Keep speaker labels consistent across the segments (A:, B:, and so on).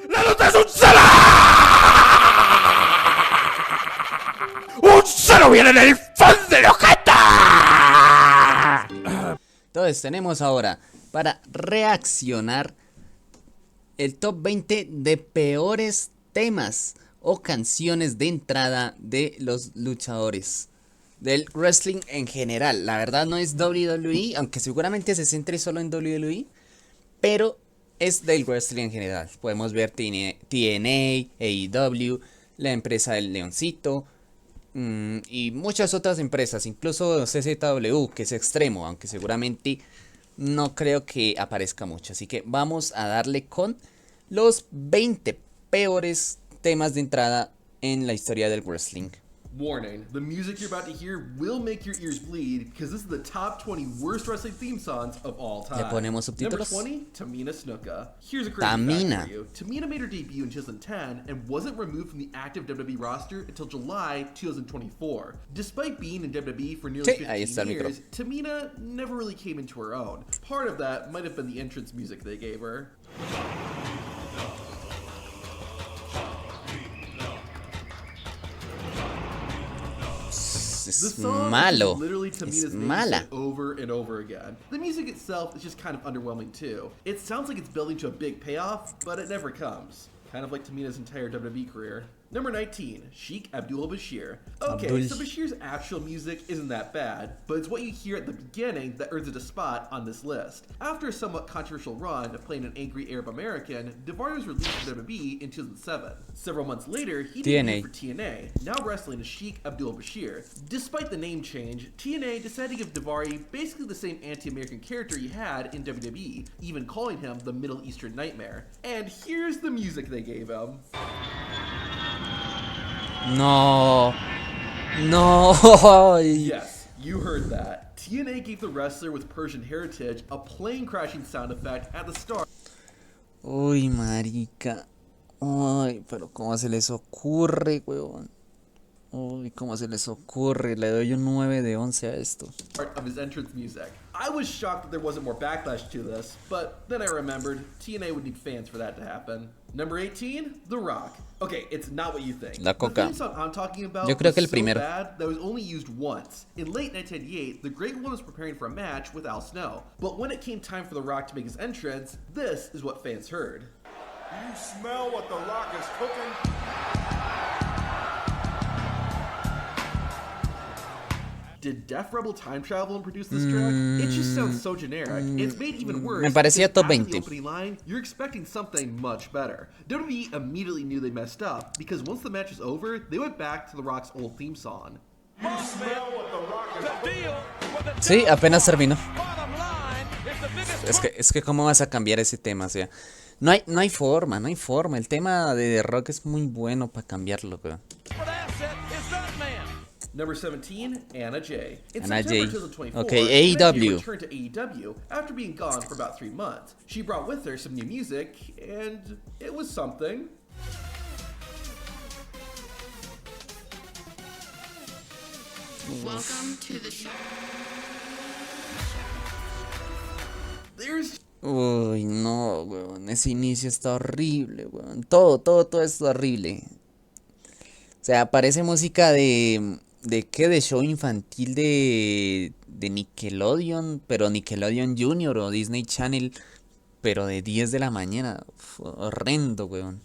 A: ¡La nota es un cero! ¡Un cero viene en el fondo de la jeta!
B: Entonces tenemos ahora para reaccionar el top 20 de peores temas o canciones de entrada de los luchadores del wrestling en general. La verdad no es WWE, aunque seguramente se centre solo en WWE, pero es del wrestling en general. Podemos ver TNA, AEW, la empresa del Leoncito y muchas otras empresas, incluso CZW, que es extremo, aunque seguramente no creo que aparezca mucho. Así que vamos a darle con los 20 peores temas de entrada en la historia del wrestling.
C: Warning, the music you're about to hear will make your ears bleed because this is the top 20 worst wrestling theme songs of all time.
B: ¿Le ponemos subtítulos?
C: Number 20, Tamina Snuka. Here's a crazy
B: Tamina.
C: fact for you. Tamina made her debut in 2010 and wasn't removed from the active WWE roster until July 2024. Despite being in WWE for nearly 15 years, Tamina never really came into her own. Part of that might have been the entrance music they gave her.
B: Es malo, es mala.
C: Over and over again. The music itself is just kind of underwhelming too. It sounds like it's building to a big payoff, but it never comes. Kind of like Tamina's entire WWE career. Number 19, Sheikh Abdul-Bashir. Okay, so Bashir's actual music isn't that bad, but it's what you hear at the beginning that earns it a spot on this list. After a somewhat controversial run of playing an angry Arab American, Daivari was released from WWE in 2007. Several months later, he debuted for TNA, now wrestling as Sheikh Abdul-Bashir. Despite the name change, TNA decided to give Daivari basically the same anti-American character he had in WWE, even calling him the Middle Eastern Nightmare. And here's the music they gave him.
B: No. No.
C: Yes, you heard that. TNA gave the wrestler with Persian heritage a plane crashing sound effect at the start.
B: Uy, marica. Ay, pero cómo se les ocurre, weón. Uy, cómo se les ocurre. Le doy un 9 de 11 a esto.
C: Of his entrance music. I was shocked that there wasn't more backlash to this, but then I remembered TNA would need fans for that to happen. Number 18, The Rock. Okay, it's not what you think.
B: La Coca.
C: The theme song I'm talking about
B: Yo creo que el
C: was
B: primero.
C: so bad that was only used once. In late 1998, the Great One was preparing for a match with Al Snow. But when it came time for The Rock to make his entrance, this is what fans heard.
D: Do you smell what The Rock is cooking?
C: Did Def Rebel time travel and produce this track? It just sounds so generic. It's made even worse.
B: Me parecía top
C: after
B: 20.
C: the opening line, you're expecting something much better. WWE immediately knew they messed up because once the match was over, they went back to The Rock's old theme song.
D: You smell what The Rock is cooking?
B: Sí, apenas terminó. Es que cómo vas a cambiar ese tema, o sea, no hay forma. El tema de The Rock es muy bueno para cambiarlo, weón.
C: Number 17, Anna Jay. In
B: Anna
C: September
B: Jay.
C: 2024,
B: Okay,
C: Anna Jay
B: AEW.
C: returned to AEW after being gone for about 3 months. She brought with her some new music, and it was something.
E: Welcome to the show.
C: There's
B: Uy, no, weón. Ese inicio está horrible, weón. Todo es horrible. O sea, parece música de qué, de show infantil de Nickelodeon, pero Nickelodeon Junior o Disney Channel, pero de 10 de la mañana. Uf, horrendo, weón.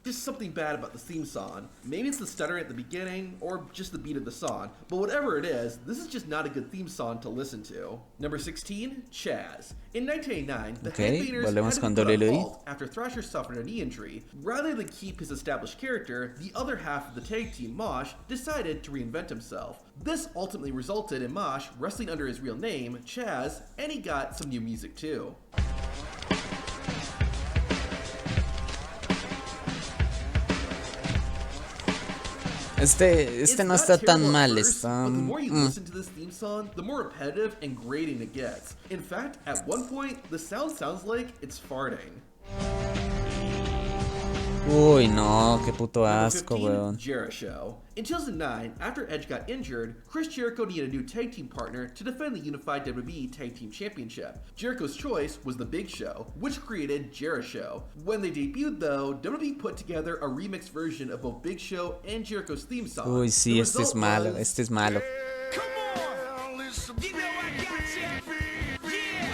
C: just something bad about the theme song. Maybe it's the stutter at the beginning, or just the beat of the song. But whatever it is, this is just not a good theme song to listen to. Number 16, Chaz. In 1989, the Headbangers had to put a halt after Thrasher suffered a knee injury. Rather than keep his established character, the other half of the tag team, Mosh, decided to reinvent himself. This ultimately resulted in Mosh wrestling under his real name, Chaz, and he got some new music too.
B: Este no está tan mal, está...
C: But the more you listen to this theme song, the more repetitive and grating it gets. In fact, at one point, the sound sounds like it's farting.
B: Uy, no, qué puto
C: Number
B: asco,
C: 15,
B: weón.
C: Jericho. In 2009, after Edge got injured, Chris Jericho needed a new tag team partner to defend the unified WWE Tag Team Championship. Jericho's choice was The Big Show, which created Jericho. When they debuted, though, WWE put together a remixed version of both Big Show and Jericho's theme song.
B: Uy, sí,
C: The
B: este es
C: result
B: malo,
C: was-
B: este es malo.
D: Come on! You know I got you. Yeah!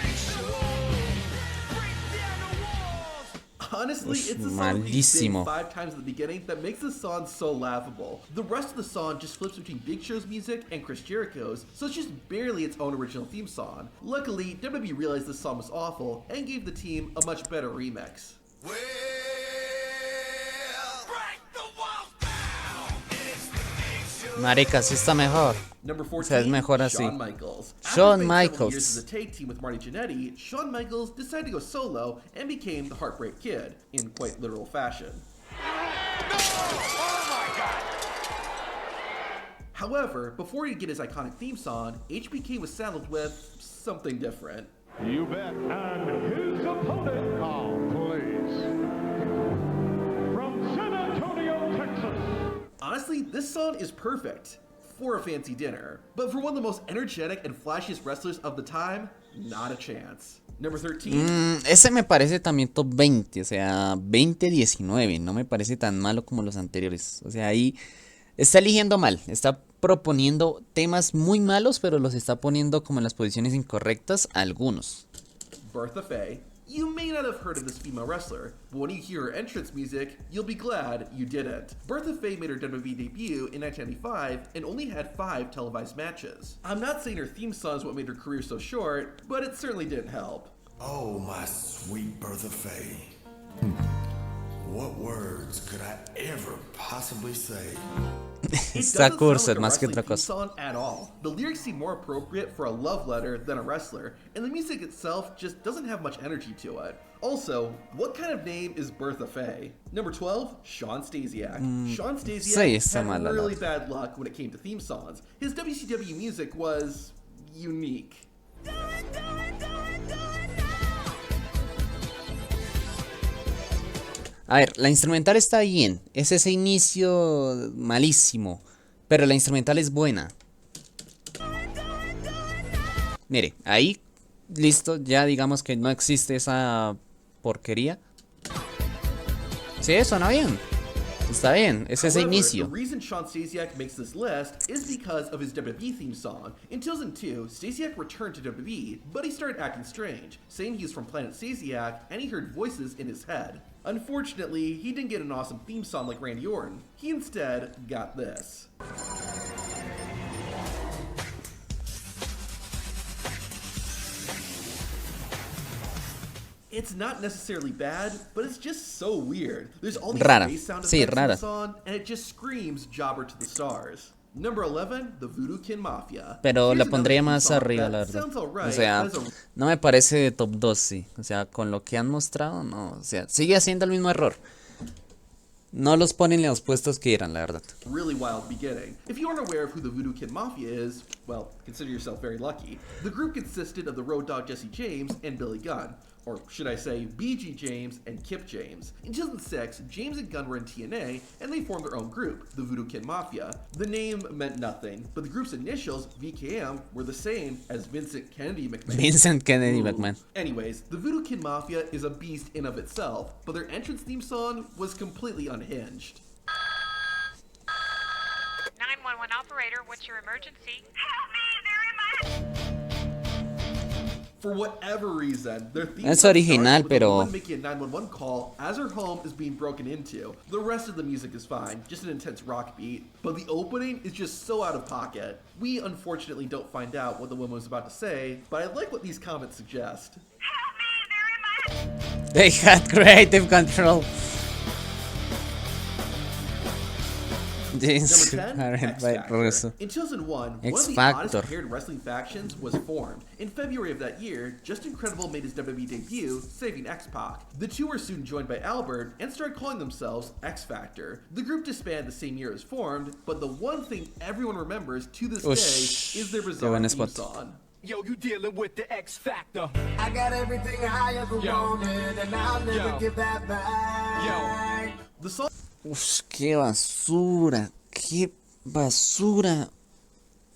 D: Break down the walls!
C: Honestly,
B: Ush,
C: it's the song being big
B: malísimo.
C: 5 times at the beginning that makes the song so laughable. The rest of the song just flips between Big Show's music and Chris Jericho's, so it's just barely its own original theme song. Luckily, WWE realized this song was awful and gave the team a much better remix.
D: Well, break the walls down! It's the Big Show.
B: Marica, sí está mejor.
C: Number
B: O sea, es
C: 14,
B: mejor así.
C: Shawn Michaels. After
B: Shawn
C: spending several
B: Michaels.
C: years as a tag team with Marty Jannetty, Shawn Michaels decided to go solo and became the Heartbreak Kid, in quite literal fashion. However, before he'd get his iconic theme song, HBK was saddled with something different.
E: You bet. And his opponent, call, please. From San Antonio, Texas.
C: Honestly, this song is perfect for a fancy dinner, but for one of the most energetic and flashiest wrestlers of the time, not a chance. Number 13.
B: Ese me parece también top 20, o sea, 20-19, no me parece tan malo como los anteriores. O sea, ahí está eligiendo mal, está proponiendo temas muy malos, pero los está poniendo como en las posiciones incorrectas algunos.
C: Bertha Faye. You may not have heard of this female wrestler, but when you hear her entrance music, you'll be glad you didn't. Bertha Faye made her WWE debut in 1995 and only had 5 televised matches. I'm not saying her theme song is what made her career so short, but it certainly didn't help.
F: Oh, my sweet Bertha Faye. What words could I ever possibly say?
C: It
B: Está
C: doesn't
B: curso,
C: sound like a
B: más que
C: wrestling
B: otra
C: theme
B: cosa.
C: song at all. The lyrics seem more appropriate for a love letter than a wrestler, and the music itself just doesn't have much energy to it. Also, what kind of name is Bertha Faye? Number 12, Shawn Stasiak. Shawn
B: sí,
C: Stasiak
B: está
C: had
B: mala,
C: really
B: la
C: bad luck when it came to theme songs. His WCW music was unique.
B: A ver, la instrumental está bien, es ese inicio malísimo, pero la instrumental es buena. Mire, ahí, listo, ya digamos que no existe esa porquería. Sí, suena bien. Está bien, es ese
C: However,
B: inicio.
C: The reason Shawn Stasiak makes this list is because of his WWE theme song. In 2002, Stasiak returned to WWE, but he started acting strange, saying he was from Planet Stasiak and he heard voices in his head. Unfortunately, he didn't get an awesome theme song like Randy Orton. He instead got this. It's not necessarily bad, but it's just so weird. There's all these
B: Rara.
C: bass sound
B: Sí,
C: effects in
B: rara.
C: the song, and it just screams Jobber to the stars. Number 11, the Voodoo Kin Mafia.
B: Pero
C: Here's
B: la
C: another
B: pondría
C: theme
B: más
C: song
B: arriba,
C: that
B: la verdad.
C: sounds alright,
B: O sea,
C: but is a
B: no me parece de top 2, sí. O sea, con lo que han mostrado, no. O sea, sigue haciendo el mismo error. No los ponen en los puestos que eran, la verdad.
C: really wild beginning. If you aren't aware of who the Voodoo Kin Mafia is, well, consider yourself very lucky. The group consisted of the Road Dogg Jesse James and Billy Gunn, or should I say BG James and Kip James. In 2006, James and Gunn were in TNA, and they formed their own group, the Voodoo Kin Mafia. The name meant nothing, but the group's initials, VKM, were the same as Vincent Kennedy McMahon.
B: Vincent Kennedy
C: Ooh.
B: McMahon.
C: Anyways, the Voodoo Kin Mafia is a beast in of itself, but their entrance theme song was completely unhinged.
G: 911 operator, what's your emergency?
C: For whatever reason, their theme
B: Es
C: song
B: original,
C: starts with a
B: pero-
C: woman making a 911 call as her home is being broken into. The rest of the music is fine, just an intense rock beat, but the opening is just so out of pocket. We unfortunately don't find out what the woman was about to say, but I like what these comments suggest.
B: They had creative control. James
C: Number 10,
B: Harren
C: X
B: by
C: Factor.
B: Russo.
C: In 2001,
B: X
C: one of the
B: Factor.
C: oddest paired wrestling factions was formed. In February of that year, Just Incredible made his WWE debut, saving X-Pac. The two were soon joined by Albert and started calling themselves X Factor. The group disbanded the same year it was formed, but the one thing everyone remembers to this
B: Ush,
C: day is their
B: qué
C: bizarre
B: buen
C: theme
B: spot.
C: song.
D: Yo, you dealing with the X Factor.
H: I got everything I ever
D: Yo.
H: wanted, and I'll never
D: Yo.
H: give that back.
C: The song
B: Uf, qué basura. Qué basura.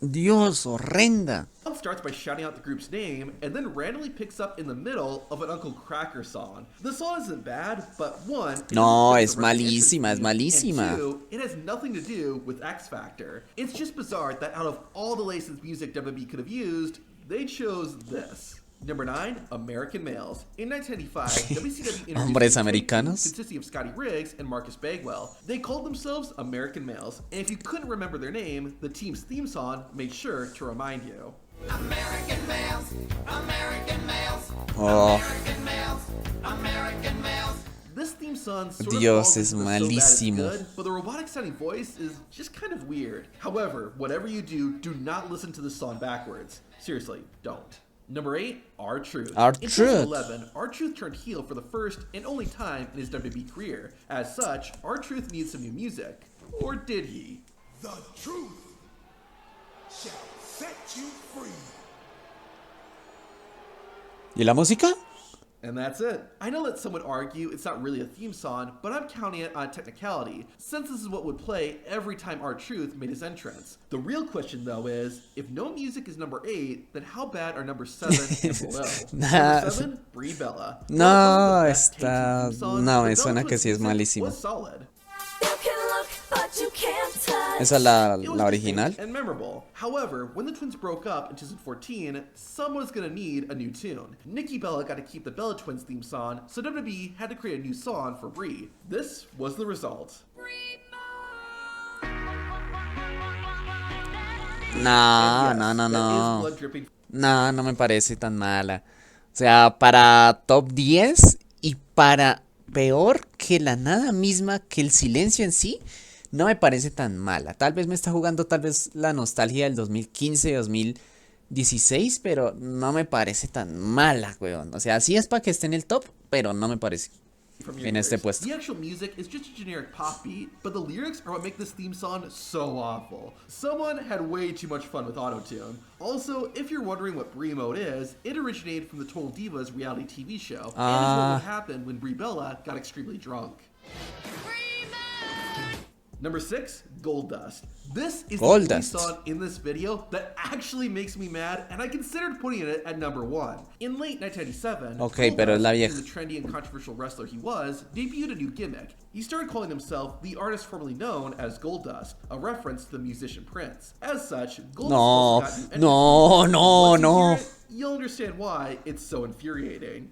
B: Dios, horrenda.
C: starts by shouting out the group's name and then randomly picks up in the middle of an Uncle Cracker song. The song isn't bad, but one, it
B: No,
C: doesn't fit
B: es
C: the wrestling
B: malísima, es
C: entrance theme,
B: malísima.
C: and two, it has nothing to do with X Factor. It's just bizarre that out of all the licensed music WWE could have used, they chose this. Number 9, American Males. In 1995, WCW introduced
B: Hombres
C: a tag team
B: americanos.
C: consisting of Scotty Riggs and Marcus Bagwell. They called themselves American Males, and if you couldn't remember their name, the team's theme song made sure to remind you.
H: American males, American males,
B: Oh,
H: American males, American males.
C: This theme song sort of
B: Dios,
C: falls
B: es
C: into the so bad it's
B: malísimo.
C: good, but the robotic sounding voice is just kind of weird. However, whatever you do not listen to this song backwards. Seriously, don't. Number 8, R-Truth. In 2011, R-Truth turned heel for the first and only time in his WWE career. As such, R-Truth needs some new music. Or did he?
F: The truth shall set you free.
B: ¿y la música?
C: And that's it. I know that some would argue it's not really a theme song, but I'm counting it on technicality, since this is what would play every time R-Truth made his entrance. The real question though is, if no music is number 8, then how bad are number 7 and below? Number 7, Brie Bella.
B: No, está... No, me suena que sí es malísimo.
C: Was solid.
H: You can look, but you can't touch.
B: ¿Esa es la
C: It was
B: original?
C: distinct and memorable. However, when the twins broke up in 2014, someone's gonna need a new tune. Nikki Bella got to keep the Bella Twins theme song, so WWE had to create a new song for Brie. This was the result.
B: No,
C: And
B: no, no,
C: yes, that is
B: no.
C: blood dripping.
B: No, no me parece tan mala. O sea, para top 10 y para peor que la nada misma, que el silencio en sí, no me parece tan mala. Tal vez me está jugando tal vez la nostalgia del 2015, 2016, pero no me parece tan mala, weón. O sea, sí es para que esté en el top, pero no me parece
C: From your
B: en este
C: ears.
B: puesto.
C: The actual music is just a generic pop beat, but the lyrics are what make this theme song so awful. Someone had way too much fun with autotune. Also, if you're wondering what Brie mode is, it originated from the Total Divas reality TV show, and is what would happen when Brie Bella got extremely drunk. Number 6, Gold Dust. This is the only
B: Goldust.
C: song in this video that actually makes me mad, and I considered putting it at number 1. In late 1997,
B: Okay, pero es la
C: Goldust,
B: vieja.
C: being the trendy and controversial wrestler he was, debuted a new gimmick. He started calling himself the artist formerly known as Goldust, a reference to the musician Prince. As such, Goldust
B: No,
C: also got new
B: no,
C: entrance music.
B: no,
C: Once you
B: no.
C: hear it, you'll understand why it's so infuriating.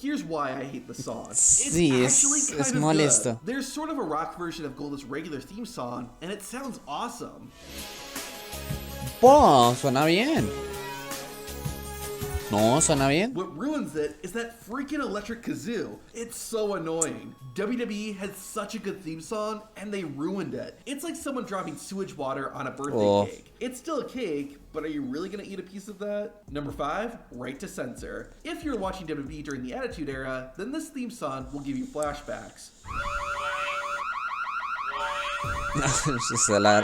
C: Here's why I hate the song. It's
B: Sí,
C: actually
B: es
C: kind of
B: molesto.
C: good. There's sort of a rock version of Goldust's regular theme song, and it sounds awesome.
B: ¡Oh! Suena bien. No, suena bien.
C: What ruins it is that freaking electric kazoo. It's so annoying. WWE had such a good theme song, and they ruined it. It's like someone dropping sewage water on a birthday
B: Oh.
C: cake. It's still a cake, but are you really gonna eat a piece of that? Number 5, Right to Censor. If you're watching WWE during the Attitude Era, then this theme song will give you flashbacks.
B: La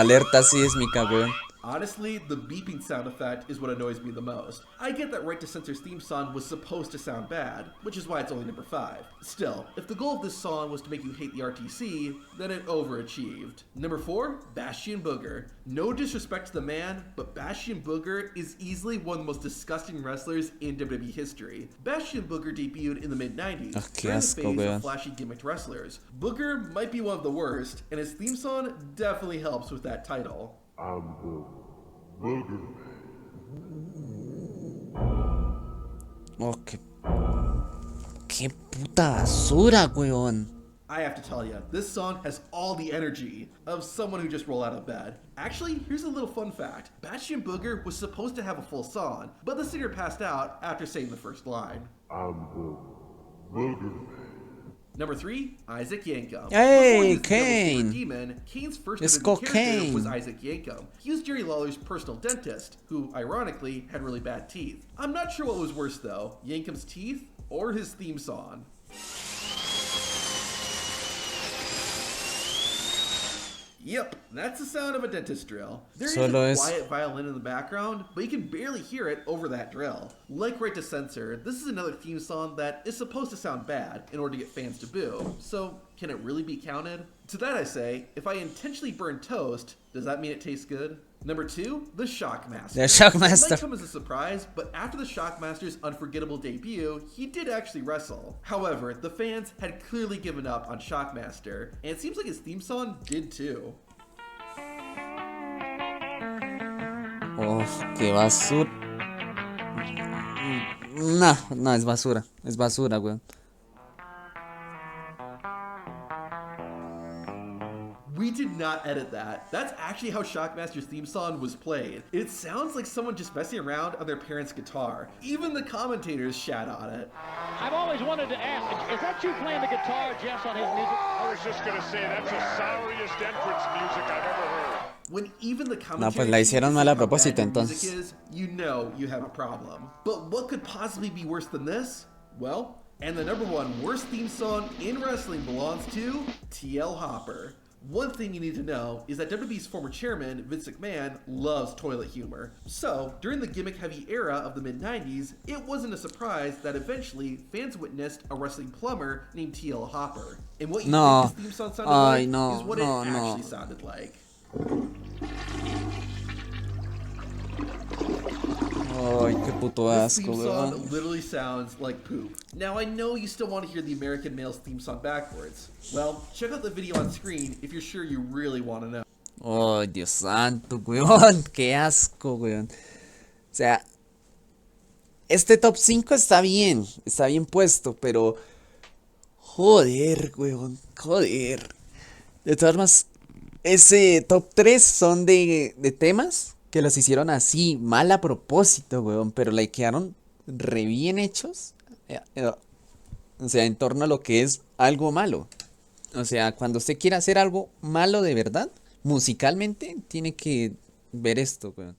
B: alerta sísmica, weón.
C: Honestly, the beeping sound effect is what annoys me the most. I get that Right to Censor's theme song was supposed to sound bad, which is why it's only number 5. Still, if the goal of this song was to make you hate the RTC, then it overachieved. Number 4, Bastion Booger. No disrespect to the man, but Bastion Booger is easily one of the most disgusting wrestlers in WWE history. Bastion Booger debuted in the mid-90s,
B: Ah, qué
C: during the
B: asco,
C: phase
B: weón.
C: of flashy gimmicked wrestlers. Booger might be one of the worst, and his theme song definitely helps with that title.
E: I'm the Booger
B: Oh, qué puta basura, weón.
C: I have to tell you, this song has all the energy of someone who just rolled out of bed. Actually, here's a little fun fact. Bastion Booger was supposed to have a full song, but the singer passed out after saying the first line.
E: I'm the Booger
C: Number 3, Isaac Yankem.
B: Hey,
C: Before he was the Devil's
B: Kane.
C: Favorite Demon, Kane's first
B: It's
C: WWE character
B: cocaine.
C: was Isaac Yankem. He was Jerry Lawler's personal dentist, who, ironically, had really bad teeth. I'm not sure what was worse, though, Yankem's teeth or his theme song. Yep, that's the sound of a dentist drill. There is
B: Solo
C: a
B: es-
C: quiet violin in the background, but you can barely hear it over that drill. Like Right to Censor, this is another theme song that is supposed to sound bad in order to get fans to boo. So, can it really be counted? To that I say, if I intentionally burn toast, does that mean it tastes good? Number 2, the Shockmaster.
B: The Shockmaster.
C: It might come as a surprise, but after the Shockmaster's unforgettable debut, he did actually wrestle. However, the fans had clearly given up on Shockmaster, and it seems like his theme song did too.
B: Uf, qué basura. No, no, es basura. Es basura, weón.
C: We did not edit that. That's actually how Shockmaster's theme song was played. It sounds like someone just messing around on their parents' guitar. Even the commentators shat on it.
I: I've always wanted to ask, is that you playing the guitar, Jess, on his music?
D: I was just gonna say, that's the sorriest entrance music I've ever heard.
C: When even the
B: No, pues
C: commentators
B: la hicieron mal a
C: how bad
B: propósito,
C: your music
B: entonces.
C: is, you know you have a problem. But what could possibly be worse than this? Well, and the number 1 worst theme song in wrestling belongs to TL Hopper. One thing you need to know is that WWE's former chairman, Vince McMahon, loves toilet humor. So, during the gimmick-heavy era of the mid-90s, it wasn't a surprise that eventually fans witnessed a wrestling plumber named TL Hopper. And what you
B: No.
C: think his theme song sounded
B: Ay,
C: like
B: no,
C: is what
B: no,
C: it
B: no.
C: actually sounded like.
B: Ay, qué puto
C: This
B: asco,
C: theme song
B: weón.
C: literally sounds like poop. Now, I know you still want to hear the American Male's theme song backwards. Well, check out the video on screen if you're sure you really want to know.
B: Ay, Dios santo, weón. Qué asco, weón. O sea, este top 5 está bien puesto, pero joder, weón, joder. De todas formas, ese top 3 son de temas que los hicieron así, mal a propósito, weón, pero le quedaron re bien hechos. O sea, en torno a lo que es algo malo. O sea, cuando usted quiera hacer algo malo de verdad, musicalmente, tiene que ver esto, weón.